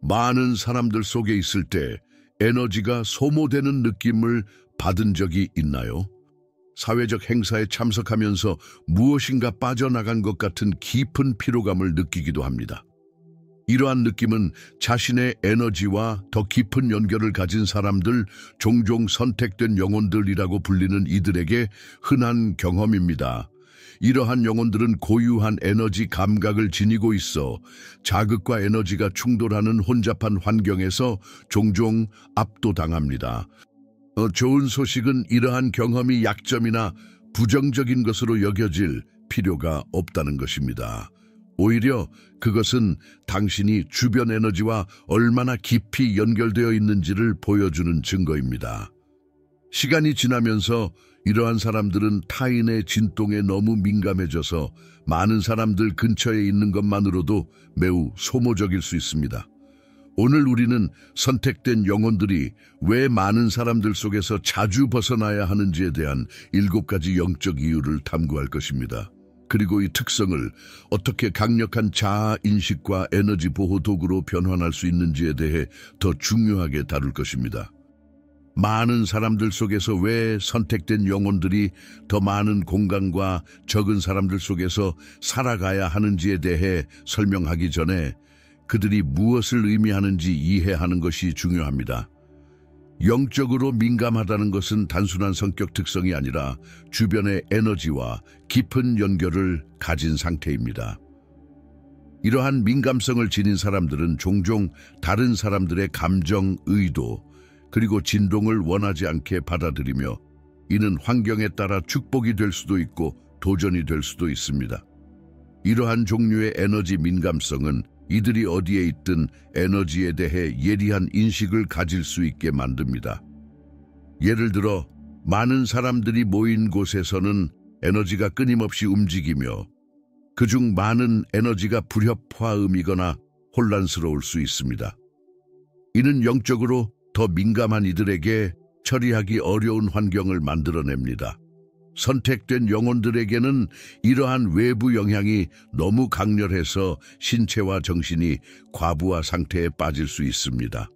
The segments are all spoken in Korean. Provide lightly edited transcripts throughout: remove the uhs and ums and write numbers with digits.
많은 사람들 속에 있을 때 에너지가 소모되는 느낌을 받은 적이 있나요? 사회적 행사에 참석하면서 무엇인가 빠져나간 것 같은 깊은 피로감을 느끼기도 합니다. 이러한 느낌은 자신의 에너지와 더 깊은 연결을 가진 사람들, 종종 선택된 영혼들이라고 불리는 이들에게 흔한 경험입니다. 이러한 영혼들은 고유한 에너지 감각을 지니고 있어 자극과 에너지가 충돌하는 혼잡한 환경에서 종종 압도당합니다. 좋은 소식은 이러한 경험이 약점이나 부정적인 것으로 여겨질 필요가 없다는 것입니다. 오히려 그것은 당신이 주변 에너지와 얼마나 깊이 연결되어 있는지를 보여주는 증거입니다. 시간이 지나면서 이러한 사람들은 타인의 진동에 너무 민감해져서 많은 사람들 근처에 있는 것만으로도 매우 소모적일 수 있습니다. 오늘 우리는 선택된 영혼들이 왜 많은 사람들 속에서 자주 벗어나야 하는지에 대한 7가지 영적 이유를 탐구할 것입니다. 그리고 이 특성을 어떻게 강력한 자아인식과 에너지 보호 도구로 변환할 수 있는지에 대해 더 중요하게 다룰 것입니다. 많은 사람들 속에서 왜 선택된 영혼들이 더 많은 공간과 적은 사람들 속에서 살아가야 하는지에 대해 설명하기 전에 그들이 무엇을 의미하는지 이해하는 것이 중요합니다. 영적으로 민감하다는 것은 단순한 성격 특성이 아니라 주변의 에너지와 깊은 연결을 가진 상태입니다. 이러한 민감성을 지닌 사람들은 종종 다른 사람들의 감정, 의도, 그리고 진동을 원하지 않게 받아들이며 이는 환경에 따라 축복이 될 수도 있고 도전이 될 수도 있습니다. 이러한 종류의 에너지 민감성은 이들이 어디에 있든 에너지에 대해 예리한 인식을 가질 수 있게 만듭니다. 예를 들어 많은 사람들이 모인 곳에서는 에너지가 끊임없이 움직이며 그중 많은 에너지가 불협화음이거나 혼란스러울 수 있습니다. 이는 영적으로 더 민감한 이들에게 처리하기 어려운 환경을 만들어냅니다. 선택된 영혼들에게는 이러한 외부 영향이 너무 강렬해서 신체와 정신이 과부하 상태에 빠질 수 있습니다.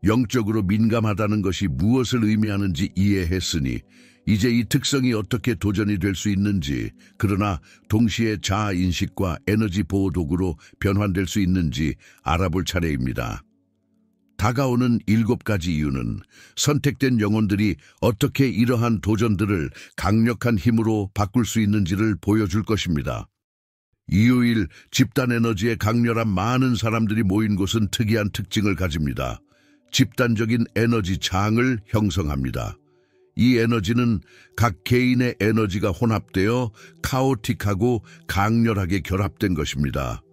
영적으로 민감하다는 것이 무엇을 의미하는지 이해했으니 이제 이 특성이 어떻게 도전이 될 수 있는지, 그러나 동시에 자아인식과 에너지 보호 도구로 변환될 수 있는지 알아볼 차례입니다. 다가오는 7가지 이유는 선택된 영혼들이 어떻게 이러한 도전들을 강력한 힘으로 바꿀 수 있는지를 보여줄 것입니다. 이유 1. 집단 에너지에 강렬한 많은 사람들이 모인 곳은 특이한 특징을 가집니다. 집단적인 에너지 장을 형성합니다. 이 에너지는 각 개인의 에너지가 혼합되어 카오틱하고 강렬하게 결합된 것입니다.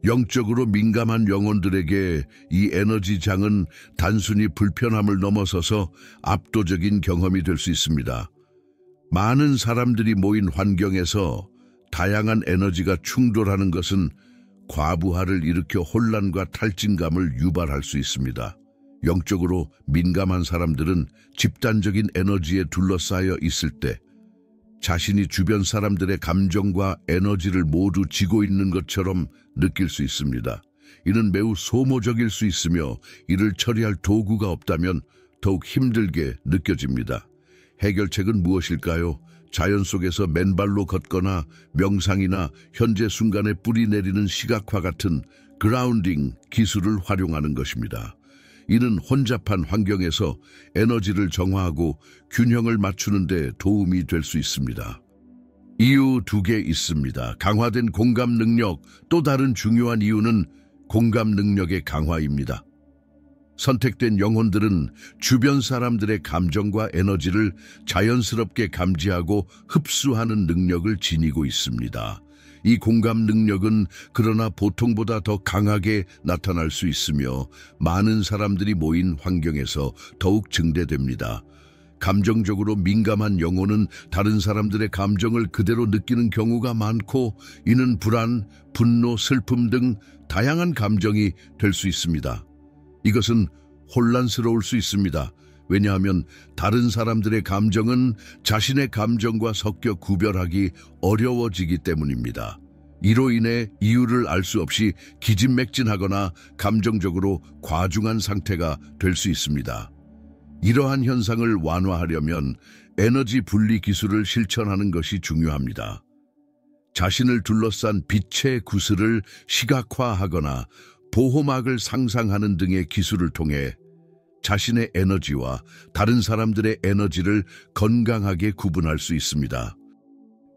영적으로 민감한 영혼들에게 이 에너지장은 단순히 불편함을 넘어서서 압도적인 경험이 될 수 있습니다. 많은 사람들이 모인 환경에서 다양한 에너지가 충돌하는 것은 과부하를 일으켜 혼란과 탈진감을 유발할 수 있습니다. 영적으로 민감한 사람들은 집단적인 에너지에 둘러싸여 있을 때 자신이 주변 사람들의 감정과 에너지를 모두 쥐고 있는 것처럼 느낄 수 있습니다. 이는 매우 소모적일 수 있으며 이를 처리할 도구가 없다면 더욱 힘들게 느껴집니다. 해결책은 무엇일까요? 자연 속에서 맨발로 걷거나 명상이나 현재 순간에 뿌리 내리는 시각화 같은 그라운딩 기술을 활용하는 것입니다. 이는 혼잡한 환경에서 에너지를 정화하고 균형을 맞추는 데 도움이 될 수 있습니다. 이유 2개 있습니다. 강화된 공감 능력, 또 다른 중요한 이유는 공감 능력의 강화입니다. 선택된 영혼들은 주변 사람들의 감정과 에너지를 자연스럽게 감지하고 흡수하는 능력을 지니고 있습니다. 이 공감 능력은 그러나 보통보다 더 강하게 나타날 수 있으며 많은 사람들이 모인 환경에서 더욱 증대됩니다. 감정적으로 민감한 영혼은 다른 사람들의 감정을 그대로 느끼는 경우가 많고 이는 불안, 분노, 슬픔 등 다양한 감정이 될 수 있습니다. 이것은 혼란스러울 수 있습니다. 왜냐하면 다른 사람들의 감정은 자신의 감정과 섞여 구별하기 어려워지기 때문입니다. 이로 인해 이유를 알 수 없이 기진맥진하거나 감정적으로 과중한 상태가 될 수 있습니다. 이러한 현상을 완화하려면 에너지 분리 기술을 실천하는 것이 중요합니다. 자신을 둘러싼 빛의 구슬을 시각화하거나 보호막을 상상하는 등의 기술을 통해 자신의 에너지와 다른 사람들의 에너지를 건강하게 구분할 수 있습니다.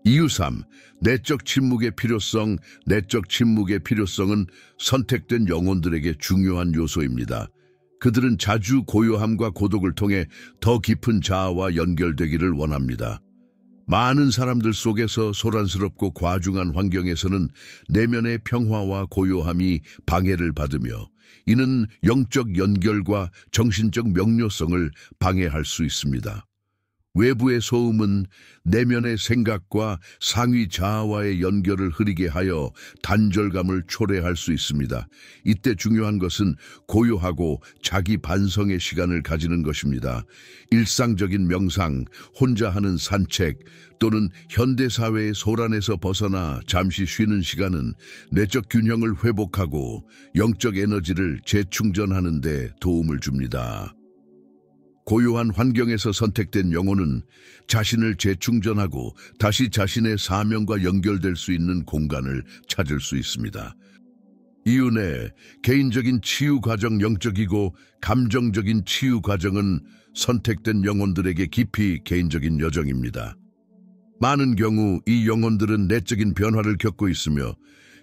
이유 3. 내적 침묵의 필요성. 내적 침묵의 필요성은 선택된 영혼들에게 중요한 요소입니다. 그들은 자주 고요함과 고독을 통해 더 깊은 자아와 연결되기를 원합니다. 많은 사람들 속에서 소란스럽고 과중한 환경에서는 내면의 평화와 고요함이 방해를 받으며 이는 영적 연결과 정신적 명료성을 방해할 수 있습니다. 외부의 소음은 내면의 생각과 상위 자아와의 연결을 흐리게 하여 단절감을 초래할 수 있습니다. 이때 중요한 것은 고요하고 자기 반성의 시간을 가지는 것입니다. 일상적인 명상, 혼자 하는 산책 또는 현대사회의 소란에서 벗어나 잠시 쉬는 시간은 내적 균형을 회복하고 영적 에너지를 재충전하는 데 도움을 줍니다. 고요한 환경에서 선택된 영혼은 자신을 재충전하고 다시 자신의 사명과 연결될 수 있는 공간을 찾을 수 있습니다. 이윤의 개인적인 치유 과정. 영적이고 감정적인 치유 과정은 선택된 영혼들에게 깊이 개인적인 여정입니다. 많은 경우 이 영혼들은 내적인 변화를 겪고 있으며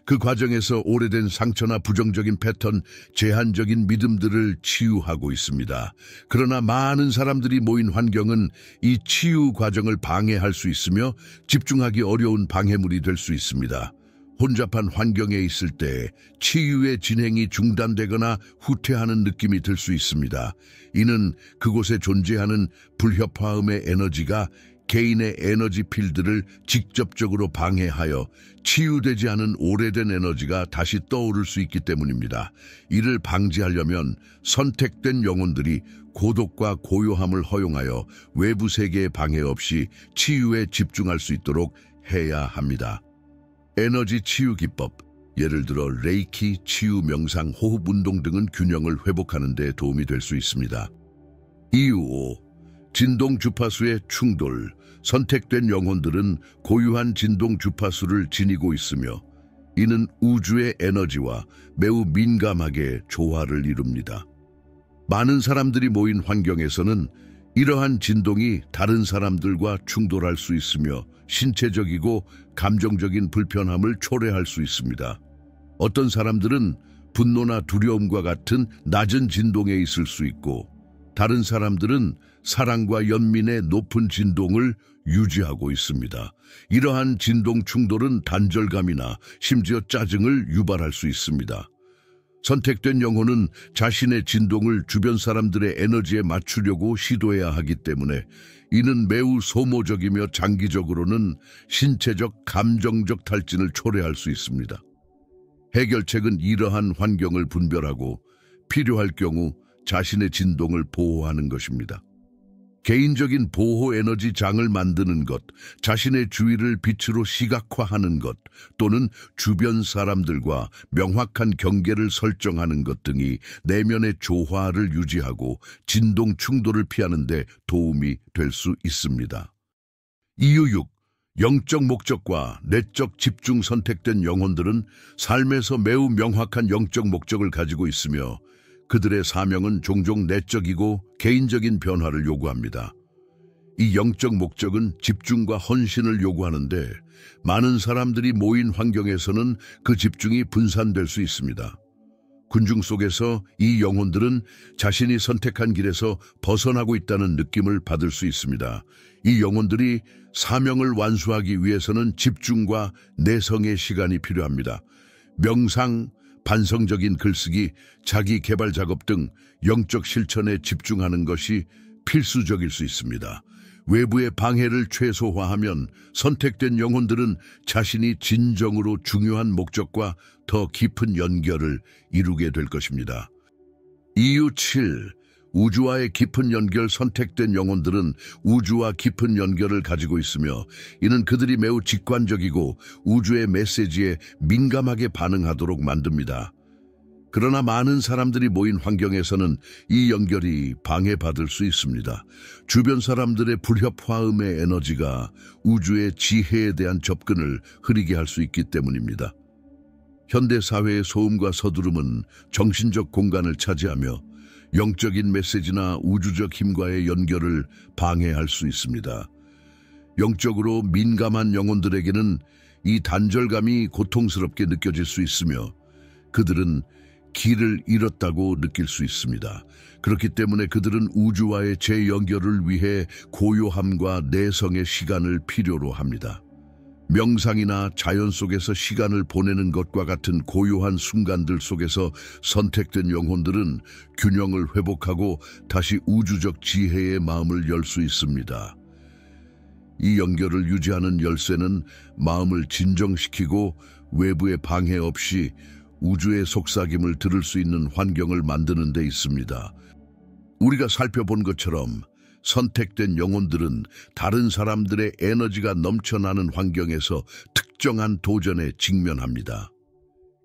그 과정에서 오래된 상처나 부정적인 패턴, 제한적인 믿음들을 치유하고 있습니다. 그러나 많은 사람들이 모인 환경은 이 치유 과정을 방해할 수 있으며 집중하기 어려운 방해물이 될 수 있습니다. 혼잡한 환경에 있을 때 치유의 진행이 중단되거나 후퇴하는 느낌이 들 수 있습니다. 이는 그곳에 존재하는 불협화음의 에너지가 개인의 에너지 필드를 직접적으로 방해하여 치유되지 않은 오래된 에너지가 다시 떠오를 수 있기 때문입니다. 이를 방지하려면 선택된 영혼들이 고독과 고요함을 허용하여 외부 세계의 방해 없이 치유에 집중할 수 있도록 해야 합니다. 에너지 치유 기법, 예를 들어 레이키, 치유 명상, 호흡 운동 등은 균형을 회복하는 데 도움이 될 수 있습니다. 이유 5. 진동 주파수의 충돌. 선택된 영혼들은 고유한 진동 주파수를 지니고 있으며 이는 우주의 에너지와 매우 민감하게 조화를 이룹니다. 많은 사람들이 모인 환경에서는 이러한 진동이 다른 사람들과 충돌할 수 있으며 신체적이고 감정적인 불편함을 초래할 수 있습니다. 어떤 사람들은 분노나 두려움과 같은 낮은 진동에 있을 수 있고 다른 사람들은 사랑과 연민의 높은 진동을 유지하고 있습니다. 이러한 진동 충돌은 단절감이나 심지어 짜증을 유발할 수 있습니다. 선택된 영혼은 자신의 진동을 주변 사람들의 에너지에 맞추려고 시도해야 하기 때문에 이는 매우 소모적이며 장기적으로는 신체적, 감정적 탈진을 초래할 수 있습니다. 해결책은 이러한 환경을 분별하고 필요할 경우 자신의 진동을 보호하는 것입니다. 개인적인 보호 에너지 장을 만드는 것, 자신의 주위를 빛으로 시각화하는 것, 또는 주변 사람들과 명확한 경계를 설정하는 것 등이 내면의 조화를 유지하고 진동 충돌을 피하는 데 도움이 될 수 있습니다. 이유 6. 영적 목적과 내적 집중. 선택된 영혼들은 삶에서 매우 명확한 영적 목적을 가지고 있으며 그들의 사명은 종종 내적이고 개인적인 변화를 요구합니다. 이 영적 목적은 집중과 헌신을 요구하는데 많은 사람들이 모인 환경에서는 그 집중이 분산될 수 있습니다. 군중 속에서 이 영혼들은 자신이 선택한 길에서 벗어나고 있다는 느낌을 받을 수 있습니다. 이 영혼들이 사명을 완수하기 위해서는 집중과 내성의 시간이 필요합니다. 명상, 반성적인 글쓰기, 자기 개발 작업 등 영적 실천에 집중하는 것이 필수적일 수 있습니다. 외부의 방해를 최소화하면 선택된 영혼들은 자신이 진정으로 중요한 목적과 더 깊은 연결을 이루게 될 것입니다. 이유 7. 우주와의 깊은 연결 선택된 영혼들은 우주와 깊은 연결을 가지고 있으며 이는 그들이 매우 직관적이고 우주의 메시지에 민감하게 반응하도록 만듭니다. 그러나 많은 사람들이 모인 환경에서는 이 연결이 방해받을 수 있습니다. 주변 사람들의 불협화음의 에너지가 우주의 지혜에 대한 접근을 흐리게 할 수 있기 때문입니다. 현대 사회의 소음과 서두름은 정신적 공간을 차지하며 영적인 메시지나 우주적 힘과의 연결을 방해할 수 있습니다. 영적으로 민감한 영혼들에게는 이 단절감이 고통스럽게 느껴질 수 있으며 그들은 길을 잃었다고 느낄 수 있습니다. 그렇기 때문에 그들은 우주와의 재연결을 위해 고요함과 내성의 시간을 필요로 합니다. 명상이나 자연 속에서 시간을 보내는 것과 같은 고요한 순간들 속에서 선택된 영혼들은 균형을 회복하고 다시 우주적 지혜의 마음을 열 수 있습니다. 이 연결을 유지하는 열쇠는 마음을 진정시키고 외부의 방해 없이 우주의 속삭임을 들을 수 있는 환경을 만드는 데 있습니다. 우리가 살펴본 것처럼 선택된 영혼들은 다른 사람들의 에너지가 넘쳐나는 환경에서 특정한 도전에 직면합니다.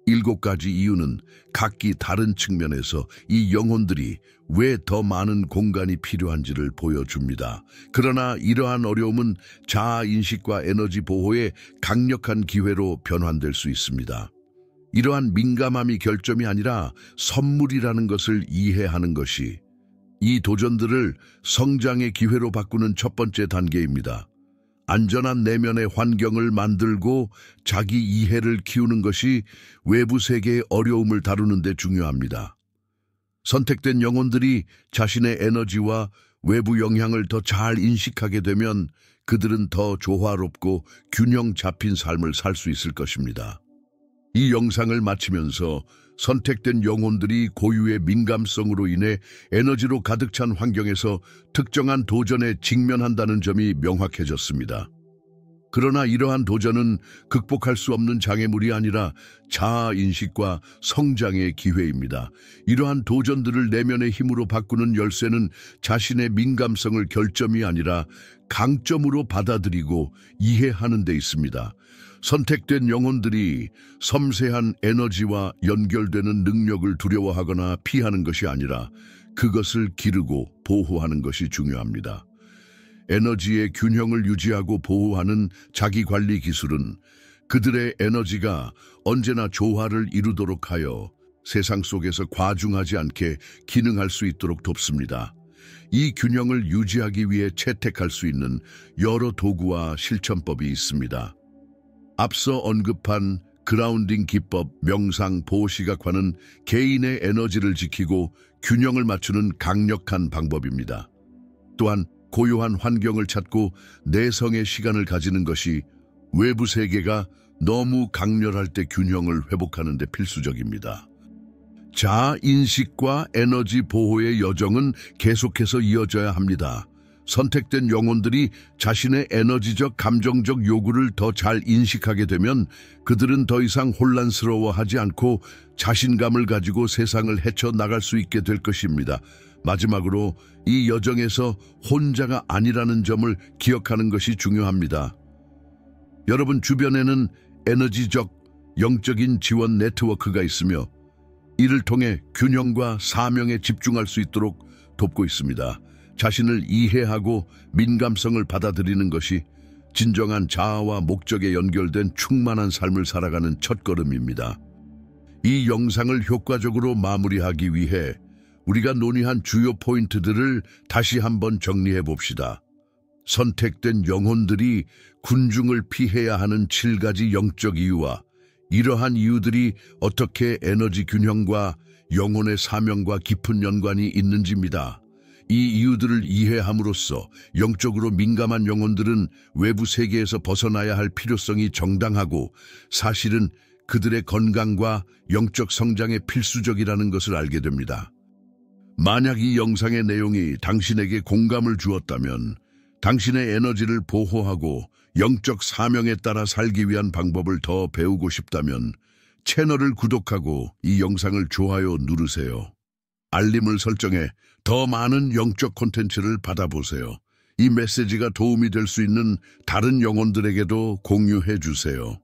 7가지 이유는 각기 다른 측면에서 이 영혼들이 왜 더 많은 공간이 필요한지를 보여줍니다. 그러나 이러한 어려움은 자아인식과 에너지 보호의 강력한 기회로 변환될 수 있습니다. 이러한 민감함이 결점이 아니라 선물이라는 것을 이해하는 것이 이 도전들을 성장의 기회로 바꾸는 첫 번째 단계입니다. 안전한 내면의 환경을 만들고 자기 이해를 키우는 것이 외부 세계의 어려움을 다루는 데 중요합니다. 선택된 영혼들이 자신의 에너지와 외부 영향을 더 잘 인식하게 되면 그들은 더 조화롭고 균형 잡힌 삶을 살 수 있을 것입니다. 이 영상을 마치면서 선택된 영혼들이 고유의 민감성으로 인해 에너지로 가득 찬 환경에서 특정한 도전에 직면한다는 점이 명확해졌습니다. 그러나 이러한 도전은 극복할 수 없는 장애물이 아니라 자아인식과 성장의 기회입니다. 이러한 도전들을 내면의 힘으로 바꾸는 열쇠는 자신의 민감성을 결점이 아니라 강점으로 받아들이고 이해하는 데 있습니다. 선택된 영혼들이 섬세한 에너지와 연결되는 능력을 두려워하거나 피하는 것이 아니라 그것을 기르고 보호하는 것이 중요합니다. 에너지의 균형을 유지하고 보호하는 자기관리 기술은 그들의 에너지가 언제나 조화를 이루도록 하여 세상 속에서 과중하지 않게 기능할 수 있도록 돕습니다. 이 균형을 유지하기 위해 채택할 수 있는 여러 도구와 실천법이 있습니다. 앞서 언급한 그라운딩 기법, 명상, 보호시각화는 개인의 에너지를 지키고 균형을 맞추는 강력한 방법입니다. 또한 고요한 환경을 찾고 내성의 시간을 가지는 것이 외부 세계가 너무 강렬할 때 균형을 회복하는 데 필수적입니다. 자아인식과 에너지 보호의 여정은 계속해서 이어져야 합니다. 선택된 영혼들이 자신의 에너지적, 감정적 요구를 더 잘 인식하게 되면 그들은 더 이상 혼란스러워하지 않고 자신감을 가지고 세상을 헤쳐나갈 수 있게 될 것입니다. 마지막으로 이 여정에서 혼자가 아니라는 점을 기억하는 것이 중요합니다. 여러분 주변에는 에너지적, 영적인 지원 네트워크가 있으며 이를 통해 균형과 사명에 집중할 수 있도록 돕고 있습니다. 자신을 이해하고 민감성을 받아들이는 것이 진정한 자아와 목적에 연결된 충만한 삶을 살아가는 첫걸음입니다. 이 영상을 효과적으로 마무리하기 위해 우리가 논의한 주요 포인트들을 다시 한번 정리해 봅시다. 선택된 영혼들이 군중을 피해야 하는 7가지 영적 이유와 이러한 이유들이 어떻게 에너지 균형과 영혼의 사명과 깊은 연관이 있는지입니다. 이 이유들을 이해함으로써 영적으로 민감한 영혼들은 외부 세계에서 벗어나야 할 필요성이 정당하고 사실은 그들의 건강과 영적 성장에 필수적이라는 것을 알게 됩니다. 만약 이 영상의 내용이 당신에게 공감을 주었다면 당신의 에너지를 보호하고 영적 사명에 따라 살기 위한 방법을 더 배우고 싶다면 채널을 구독하고 이 영상을 좋아요 누르세요. 알림을 설정해 더 많은 영적 콘텐츠를 받아보세요. 이 메시지가 도움이 될 수 있는 다른 영혼들에게도 공유해 주세요.